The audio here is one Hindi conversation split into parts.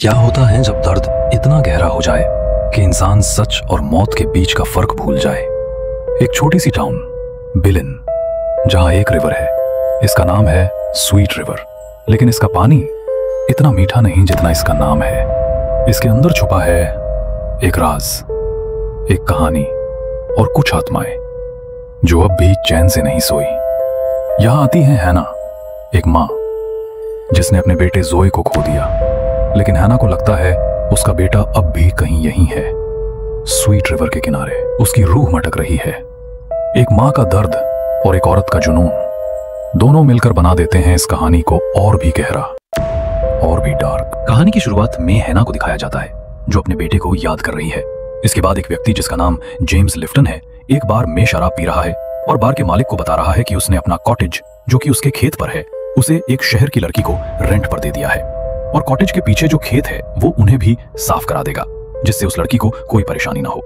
क्या होता है जब दर्द इतना गहरा हो जाए कि इंसान सच और मौत के बीच का फर्क भूल जाए। एक छोटी सी टाउन बिलिन, जहां एक रिवर है। इसका नाम है स्वीट रिवर, लेकिन इसका पानी इतना मीठा नहीं जितना इसका नाम है। इसके अंदर छुपा है एक राज, एक कहानी और कुछ आत्माएं जो अब भी चैन से नहीं सोई। यहां आती है हैना, एक माँ जिसने अपने बेटे जोए को खो दिया, लेकिन हैना को लगता है उसका बेटा अब भी कहीं यहीं है, स्वीट रिवर के किनारे। उसकी रूह मटक रही है। एक माँ का दर्द और एक औरत का जुनून, दोनों मिलकर बना देते हैं इस कहानी को और भी गहरा और भी डार्क। कहानी की शुरुआत में हैना को दिखाया जाता है जो अपने बेटे को याद कर रही है। इसके बाद एक व्यक्ति जिसका नाम जेम्स लिफ्टन है, एक बार में शराब पी रहा है और बार के मालिक को बता रहा है कि उसने अपना कॉटेज, जो कि उसके खेत पर है, उसे एक शहर की लड़की को रेंट पर दे दिया है और कॉटेज के पीछे जो खेत है वो उन्हें भी साफ करा देगा, जिससे उस लड़की को कोई परेशानी ना हो।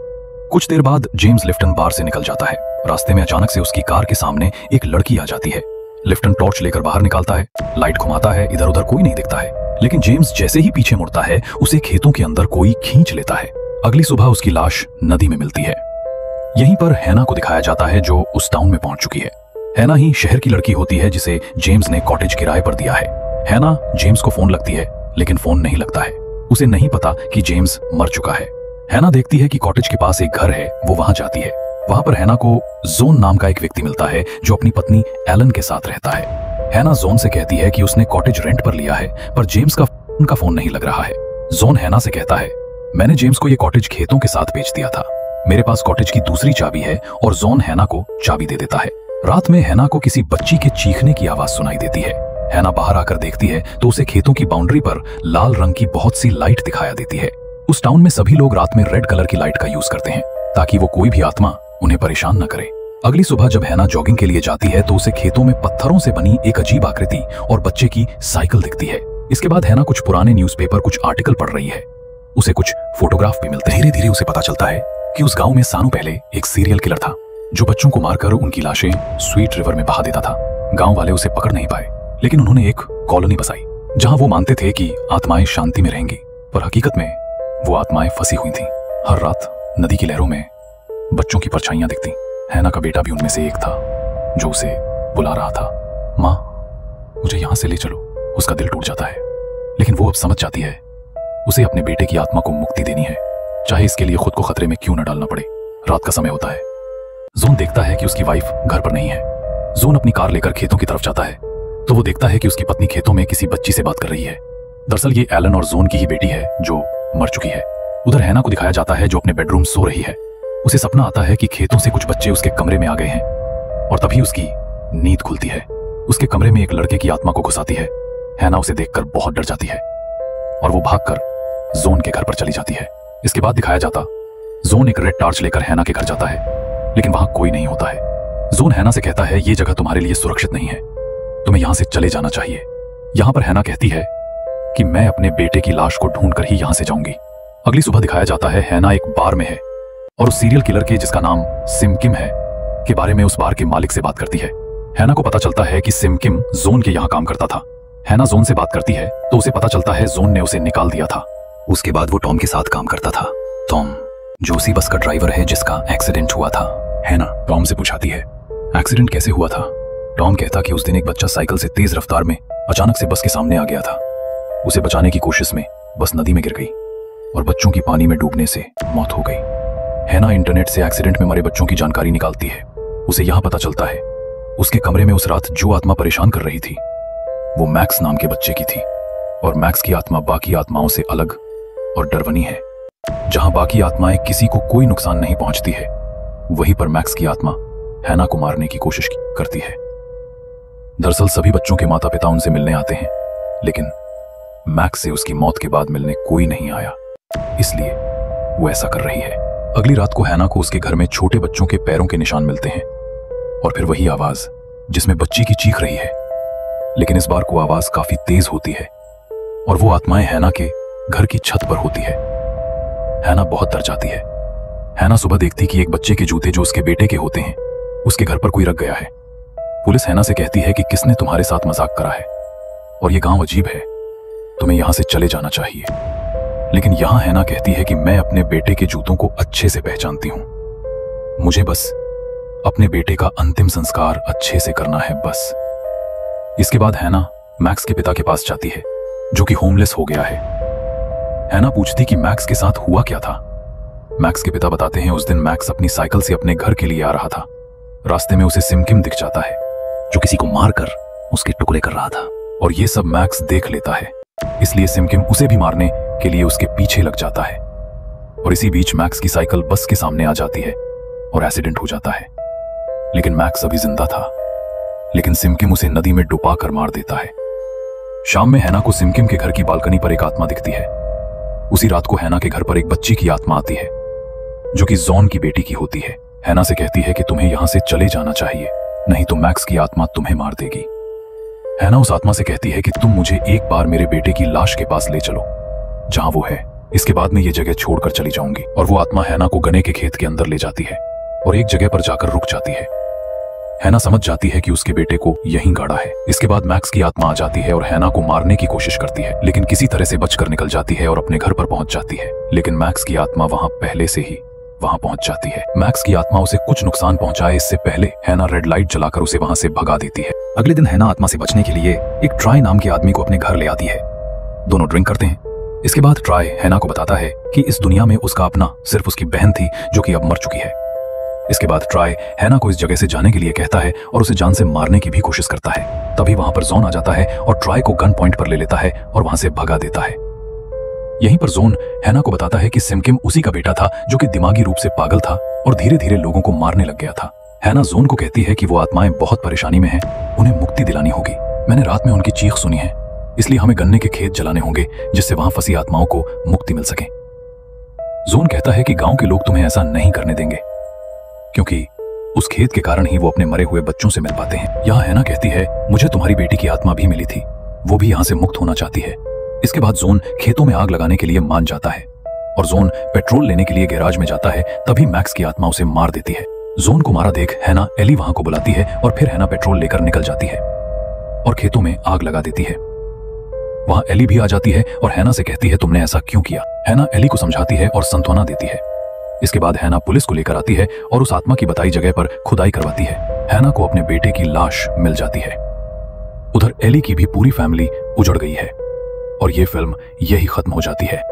कुछ देर बाद जेम्स लिफ्टन बार से निकल जाता है। रास्ते में अचानक से उसकी कार के सामने एक लड़की आ जाती है। लिफ्टन टॉर्च लेकर बाहर निकालता है, लाइट घुमाता है, इधर उधर कोई नहीं दिखता है, लेकिन जेम्स जैसे ही पीछे मुड़ता है उसे खेतों के अंदर कोई खींच लेता है। अगली सुबह उसकी लाश नदी में मिलती है। यहीं पर हैना को दिखाया जाता है जो उस टाउन में पहुंच चुकी है। हैना ही शहर की लड़की होती है जिसे जेम्स ने कॉटेज किराए पर दिया है। हैना जेम्स को फोन लगती है, लेकिन फोन नहीं लगता है। उसे नहीं पता कि जेम्स मर चुका है। हैना देखती है कि कॉटेज के पास एक घर है, वो वहां जाती है। वहां पर हैना को जोन नाम का एक व्यक्ति मिलता है जो अपनी पत्नी एलन के साथ रहता है। हैना जोन से कहती है कि उसने कॉटेज रेंट पर लिया है, पर जेम्स का उनका फोन नहीं लग रहा है। जोन हैना से कहता है, मैंने जेम्स को ये कॉटेज खेतों के साथ बेच दिया था, मेरे पास कॉटेज की दूसरी चाबी है, और जोन हैना को चाबी दे देता है। रात में हैना को किसी बच्ची के चीखने की आवाज सुनाई देती है। हैना बाहर आकर देखती है तो उसे खेतों की बाउंड्री पर लाल रंग की बहुत सी लाइट दिखाया देती है। उस टाउन में सभी लोग रात में रेड कलर की लाइट का यूज करते हैं ताकि वो कोई भी आत्मा उन्हें परेशान न करे। अगली सुबह जब हैना जॉगिंग के लिए जाती है तो उसे खेतों में पत्थरों से बनी एक अजीब आकृति और बच्चे की साइकिल दिखती है। इसके बाद हैना कुछ पुराने न्यूज़पेपर, कुछ आर्टिकल पढ़ रही है। उसे कुछ फोटोग्राफ भी मिलते हैं। धीरे धीरे उसे पता चलता है कि उस गांव में सालों पहले एक सीरियल किलर था जो बच्चों को मारकर उनकी लाशें स्वीट रिवर में बहा देता था। गांव वाले उसे पकड़ नहीं पाए, लेकिन उन्होंने एक कॉलोनी बसाई जहां वो मानते थे कि आत्माएं शांति में रहेंगी, पर हकीकत में वो आत्माएं फंसी हुई थीं। हर रात नदी की लहरों में बच्चों की परछाइयां दिखती। हैना का बेटा भी उनमें से एक था जो उसे बुला रहा था। माँ, मुझे यहां से ले चलो। उसका दिल टूट जाता है, लेकिन वो अब समझ जाती है उसे अपने बेटे की आत्मा को मुक्ति देनी है, चाहे इसके लिए खुद को खतरे में क्यों न डालना पड़े। रात का समय होता है। जोन देखता है कि उसकी वाइफ घर पर नहीं है। जोन अपनी कार लेकर खेतों की तरफ जाता है तो वो देखता है कि उसकी पत्नी खेतों में किसी बच्ची से बात कर रही है। दरअसल ये एलन और जोन की ही बेटी है जो मर चुकी है। उधर हैना को दिखाया जाता है जो अपने बेडरूम सो रही है। उसे सपना आता है कि खेतों से कुछ बच्चे उसके कमरे में आ गए हैं और तभी उसकी नींद खुलती है। उसके कमरे में एक लड़के की आत्मा को घुसाती है। हैना उसे देखकर बहुत डर जाती है और वो भागकर जोन के घर पर चली जाती है। इसके बाद दिखाया जाता जोन एक रेड टॉर्च लेकर हैना के घर जाता है, लेकिन वहां कोई नहीं होता है। जोन हैना से कहता है ये जगह तुम्हारे लिए सुरक्षित नहीं है, तुम्हें यहां से चले जाना चाहिए। यहां पर हैना कहती है कि मैं अपने बेटे की लाश को ढूंढकर ही यहां से जाऊंगी। अगली सुबह दिखाया जाता है हैना एक बार में है और उस सीरियल किलर के, जिसका नाम सिम किम है, के बारे में उस बार के मालिक से बात करती है। हैना को पता चलता है कि सिम किम जोन के यहाँ काम करता था। हैना जोन से बात करती है तो उसे पता चलता है जोन ने उसे निकाल दिया था। उसके बाद वो टॉम के साथ काम करता था। टॉम जो उसी बस का ड्राइवर है जिसका एक्सीडेंट हुआ था। हैना टॉम से पूछाती है एक्सीडेंट कैसे हुआ था। टॉम कहता कि उस दिन एक बच्चा साइकिल से तेज रफ्तार में अचानक से बस के सामने आ गया था। उसे बचाने की कोशिश में बस नदी में गिर गई और बच्चों की पानी में डूबने से मौत हो गई। हैना इंटरनेट से एक्सीडेंट में मरे बच्चों की जानकारी निकालती है। उसे यहां पता चलता है उसके कमरे में उस रात जो आत्मा परेशान कर रही थी वो मैक्स नाम के बच्चे की थी, और मैक्स की आत्मा बाकी आत्माओं से अलग और डरवनी है। जहां बाकी आत्माएं किसी को कोई नुकसान नहीं पहुंचती है, वहीं पर मैक्स की आत्मा हैना को मारने की कोशिश करती है। दरअसल सभी बच्चों के माता पिता उनसे मिलने आते हैं, लेकिन मैक्स से उसकी मौत के बाद मिलने कोई नहीं आया, इसलिए वो ऐसा कर रही है। अगली रात को हैना को उसके घर में छोटे बच्चों के पैरों के निशान मिलते हैं और फिर वही आवाज जिसमें बच्ची की चीख रही है, लेकिन इस बार को आवाज काफी तेज होती है और वो आत्माएं हैना के घर की छत पर होती है। हैना बहुत डर जाती है। हैना सुबह देखती कि एक बच्चे के जूते जो उसके बेटे के होते हैं उसके घर पर कोई रख गया है। पुलिस हैना से कहती है कि किसने तुम्हारे साथ मजाक करा है और ये गांव अजीब है, तुम्हें यहां से चले जाना चाहिए। लेकिन यहां हैना कहती है कि मैं अपने बेटे के जूतों को अच्छे से पहचानती हूं, मुझे बस अपने बेटे का अंतिम संस्कार अच्छे से करना है बस। इसके बाद हैना मैक्स के पिता के पास जाती है जो कि होमलेस हो गया है। हैना पूछती कि मैक्स के साथ हुआ क्या था। मैक्स के पिता बताते हैं उस दिन मैक्स अपनी साइकिल से अपने घर के लिए आ रहा था। रास्ते में उसे सिमकिम दिख जाता है जो किसी को मारकर उसके टुकड़े कर रहा था, और ये सब मैक्स देख लेता है, इसलिए सिमकिम उसे भी मारने के लिए उसके पीछे लग जाता है। और इसी बीच मैक्स की साइकिल बस के सामने आ जाती है और एक्सीडेंट हो जाता है। लेकिन मैक्स अभी जिंदा था, लेकिन सिमकिम उसे नदी में डुबा कर मार देता है। शाम में हैना को सिमकिम के घर की बालकनी पर एक आत्मा दिखती है। उसी रात को हैना के घर पर एक बच्ची की आत्मा आती है जो कि जॉन की बेटी की होती है। हैना से कहती है कि तुम्हें यहां से चले जाना चाहिए, नहीं तो मैक्स की आत्मा तुम्हें मार देगी। हैना उस आत्मा से कहती है कि तुम मुझे एक बार मेरे बेटे की लाश के पास ले चलो जहां वो है, इसके बाद मैं ये जगह छोड़कर चली जाऊंगी। और वो आत्मा हैना को गन्ने के खेत के अंदर ले जाती है और एक जगह पर जाकर रुक जाती है। हैना समझ जाती है कि उसके बेटे को यहीं गाड़ा है। इसके बाद मैक्स की आत्मा आ जाती है और हैना को मारने की कोशिश करती है, लेकिन किसी तरह से बचकर निकल जाती है और अपने घर पर पहुंच जाती है। लेकिन मैक्स की आत्मा वहां पहले से ही वहां पहुंच जाती है। मैक्स की आत्मा उसे कुछ नुकसान पहुंचाए इससे पहले हैना रेड लाइट जलाकर उसे वहां से भगा देती है। अगले दिन हैना आत्मा से बचने के लिए एक ट्राई नाम के आदमी को अपने घर ले आती है। दोनों ड्रिंक करते हैं। इसके बाद ट्राई हैना को बताता है कि इस दुनिया में उसका अपना सिर्फ उसकी बहन थी जो कि अब मर चुकी है। इसके बाद ट्राई हैना को इस जगह से जाने के लिए कहता है और उसे जान से मारने की भी कोशिश करता है। तभी वहां पर जॉन आ जाता है और ट्राई को गन पॉइंट पर ले लेता है और वहां से भगा देता है। यहीं पर जॉन हैना को बताता है कि सिमकिम उसी का बेटा था जो कि दिमागी रूप से पागल था और धीरे धीरे लोगों को मारने लग गया था। हैना जॉन को कहती है कि वो आत्माएं बहुत परेशानी में हैं, उन्हें मुक्ति दिलानी होगी। मैंने रात में उनकी चीख सुनी है, इसलिए हमें गन्ने के खेत जलाने होंगे जिससे वहां फंसी आत्माओं को मुक्ति मिल सके। जॉन कहता है कि गांव के लोग तुम्हें ऐसा नहीं करने देंगे, क्योंकि उस खेत के कारण ही वो अपने मरे हुए बच्चों से मिल पाते हैं। यहाँ हैना कहती है मुझे तुम्हारी बेटी की आत्मा भी मिली थी, वो भी यहाँ से मुक्त होना चाहती है। इसके बाद जॉन खेतों में आग लगाने के लिए मान जाता है और जॉन पेट्रोल लेने के लिए गैराज में जाता है। तभी मैक्स की आत्मा उसे मार देती है। जॉन को मारा देख हैना एली वहां को बुलाती है और फिर हैना पेट्रोल लेकर निकल जाती है और खेतों में आग लगा देती है। वहां एली भी आ जाती है और हैना से कहती है तुमने ऐसा क्यों किया। हैना एली को समझाती है और सांत्वना देती है। इसके बाद हैना पुलिस को लेकर आती है और उस आत्मा की बताई जगह पर खुदाई करवाती है। हैना को अपने बेटे की लाश मिल जाती है। उधर एली की भी पूरी फैमिली उजड़ गई है और ये फिल्म यही खत्म हो जाती है।